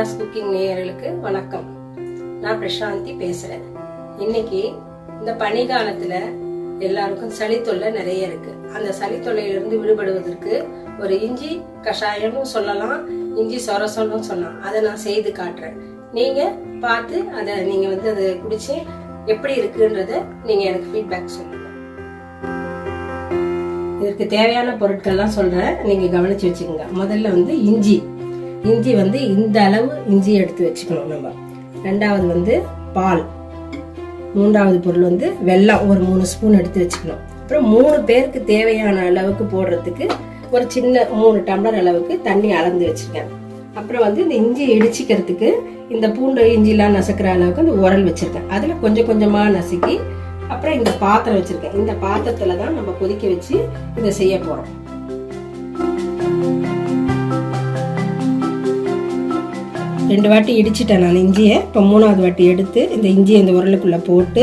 Madras cooking நேயர்களுக்கு வணக்கம். நான் பிரசாந்தி பேசுறேன். இன்னைக்கு இந்த பனிகாலத்துல எல்லாருக்கும் சளி தொல்லை நிறைய இருக்கு. அந்த சளி தொல்லையிலிருந்து விடுபடுவதற்கு ஒரு இஞ்சி கஷாயம்னு சொல்லலாம், இஞ்சி சொரசொல்லும் சொல்லலாம். அதை நான் செய்து காட்டுறேன். நீங்க பார்த்து அதை நீங்க அதை குடிச்சு எப்படி இருக்குன்றத நீங்க எனக்கு ஃபீட்பேக் சொல்லுங்க. இதற்கு தேவையான பொருட்கள்லாம் சொல்றேன், நீங்க கவனிச்சு வச்சுக்கோங்க. முதல்ல இஞ்சி இந்த அளவு இஞ்சி எடுத்து வச்சுக்கணும் நம்ம. ரெண்டாவது பால். மூன்றாவது பொருள் வெல்லம் ஒரு 3 ஸ்பூன் எடுத்து வச்சுக்கணும். அப்புறம் 3 பேருக்கு தேவையான அளவுக்கு போடுறதுக்கு ஒரு சின்ன 3 டம்ளர் அளவுக்கு தண்ணி அளந்து வச்சிருக்கேன். அப்புறம் இந்த இஞ்சி இடிச்சிக்கிறதுக்கு இந்த பூண்டு இஞ்சிலாம் நசுக்கிற அளவுக்கு அந்த உரல் வச்சிருக்கேன். அதுல கொஞ்சம் கொஞ்சமா நசுக்கி அப்புறம் இந்த பாத்திரம் வச்சிருக்கேன். இந்த பாத்திரத்துல தான் நம்ம கொதிக்க வச்சு இதை செய்ய போறோம். ரெண்டு வாட்டி இடிச்சிட்டேன் நான் இஞ்சியை. இப்போ 3வது வாட்டி எடுத்து இந்த இஞ்சியை இந்த உரலுக்குள்ள போட்டு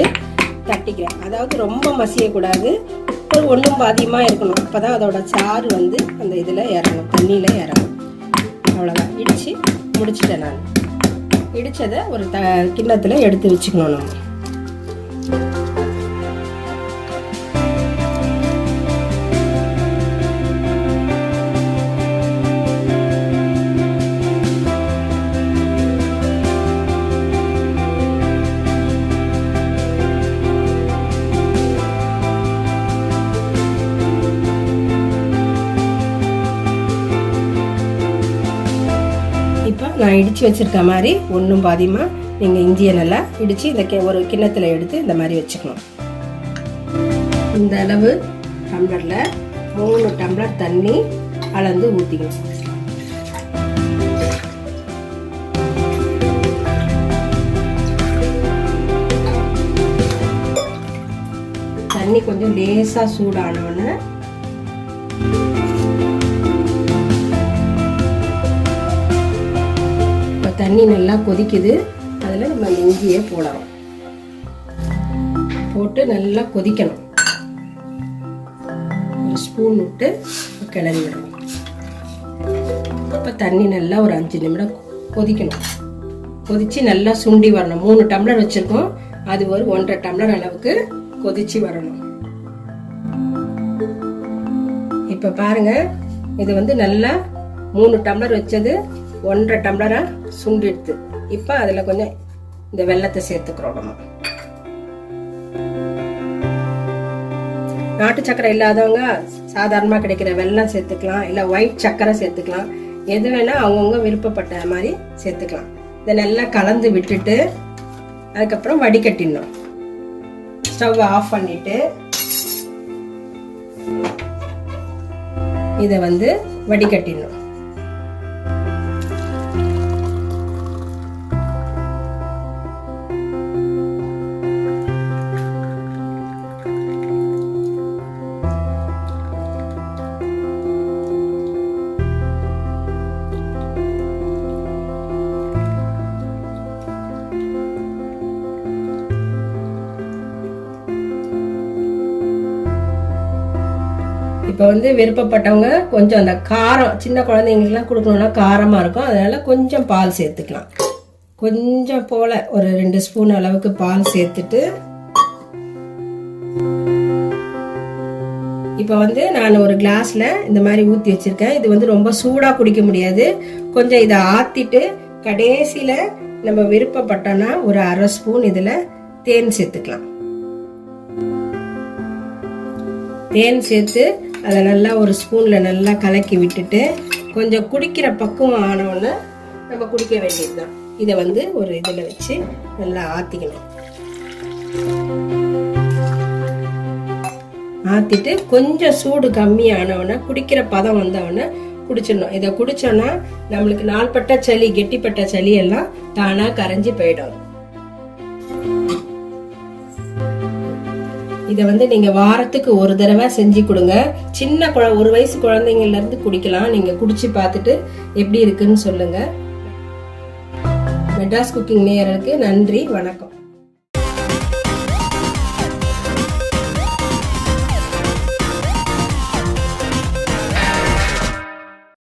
தட்டிக்கிறேன். அதாவது ரொம்ப மசியக்கூடாது, ஒரு ஒன்றும் பாதியமாக இருக்கணும். அப்போதான் அதோட சாறு அந்த இதில் இறங்கும், தண்ணியில் இறங்கும். அவ்வளோதான், இடித்து முடிச்சிட்டேன் நான். இடித்ததை ஒரு கிண்ணத்தில் எடுத்து வச்சுக்கணும் நம்ம. நான் இடித்து வச்சிருக்க மாதிரி ஒன்றும் பாதியமாக நீங்கள் இஞ்சியை நல்லா இடித்து இந்த ஒரு கிண்ணத்தில் எடுத்து இந்த மாதிரி வச்சுக்கணும். இந்த அளவு டம்ளரில் 3 டம்ளர் தண்ணி அளந்து ஊற்றிக்கணும். தண்ணி கொஞ்சம் லேசாக சூடானோன்னு தண்ணி நல்லா கொதிக்குது. அதில் நம்ம இஞ்சியை போடணும். போட்டு நல்லா கொதிக்கணும். ஒரு ஸ்பூன் விட்டு கிளறி விடணும். இப்போ தண்ணி நல்லா ஒரு 5 நிமிடம் கொதிக்கணும். கொதிச்சு நல்லா சுண்டி வரணும். 3 டம்ளர் வச்சிருக்கோம், அது ஒரு 1.5 டம்ளர் அளவுக்கு கொதிச்சு வரணும். இப்போ பாருங்க, இது நல்லா 3 டம்ளர் வச்சது 1.5 டம்ளரா சுண்டிடுது. இப்போ அதில் கொஞ்சம் இந்த வெல்லத்தை சேர்த்துக்கிறோம் நம்ம. நாட்டு சக்கரை இல்லாதவங்க சாதாரணமாக கிடைக்கிற வெல்லம் சேர்த்துக்கலாம், இல்லை ஒயிட் சக்கரை சேர்த்துக்கலாம். எது வேணா அவங்கவுங்க விருப்பப்பட்ட மாதிரி சேர்த்துக்கலாம். இதை நல்லா கலந்து விட்டுட்டு அதுக்கப்புறம் வடிகட்டிடணும். ஸ்டவ் ஆஃப் பண்ணிட்டு இதை வடிகட்டிடணும். இப்போ விருப்பப்பட்டவங்க கொஞ்சம் அந்த காரம், சின்ன குழந்தைங்களுக்குலாம் கொடுக்கணும்னா காரமாக இருக்கும், அதனால கொஞ்சம் பால் சேர்த்துக்கலாம். கொஞ்சம் போல ஒரு 2 ஸ்பூன் அளவுக்கு பால் சேர்த்துட்டு இப்போ நான் ஒரு கிளாஸ்ல இந்த மாதிரி ஊற்றி வச்சிருக்கேன். இது ரொம்ப சூடாக குடிக்க முடியாது. கொஞ்சம் இதை ஆத்திட்டு கடைசியில நம்ம விருப்பப்பட்டோம்னா ஒரு 1/2 ஸ்பூன் இதில் தேன் சேர்த்துக்கலாம். தேன் சேர்த்து அதை நல்லா ஒரு ஸ்பூன்ல நல்லா கலக்கி விட்டுட்டு கொஞ்சம் குடிக்கிற பக்குவம் ஆனவுடனே நம்ம குடிக்க வேண்டியதுதான். இதை ஒரு இதில் வச்சு நல்லா ஆத்திக்கணும். ஆத்திட்டு கொஞ்சம் சூடு கம்மி ஆனவுடனே குடிக்கிற பதம் வந்தவுடனே குடிச்சிடணும். இதை குடிச்சோன்னா நம்மளுக்கு நாள்பட்ட சளி, கெட்டிப்பட்ட சளி எல்லாம் தானா கரைஞ்சி போயிடும். இதை நீங்க வாரத்துக்கு ஒரு தடவை செஞ்சு கொடுங்க. சின்ன 1 வயசு குழந்தைங்கள்ல இருந்து குடிக்கலாம். நீங்க குடிச்சு பார்த்துட்டு எப்படி இருக்குன்னு சொல்லுங்க. மெட்ராஸ் குக்கிங் நேயர்களுக்கு நன்றி, வணக்கம்.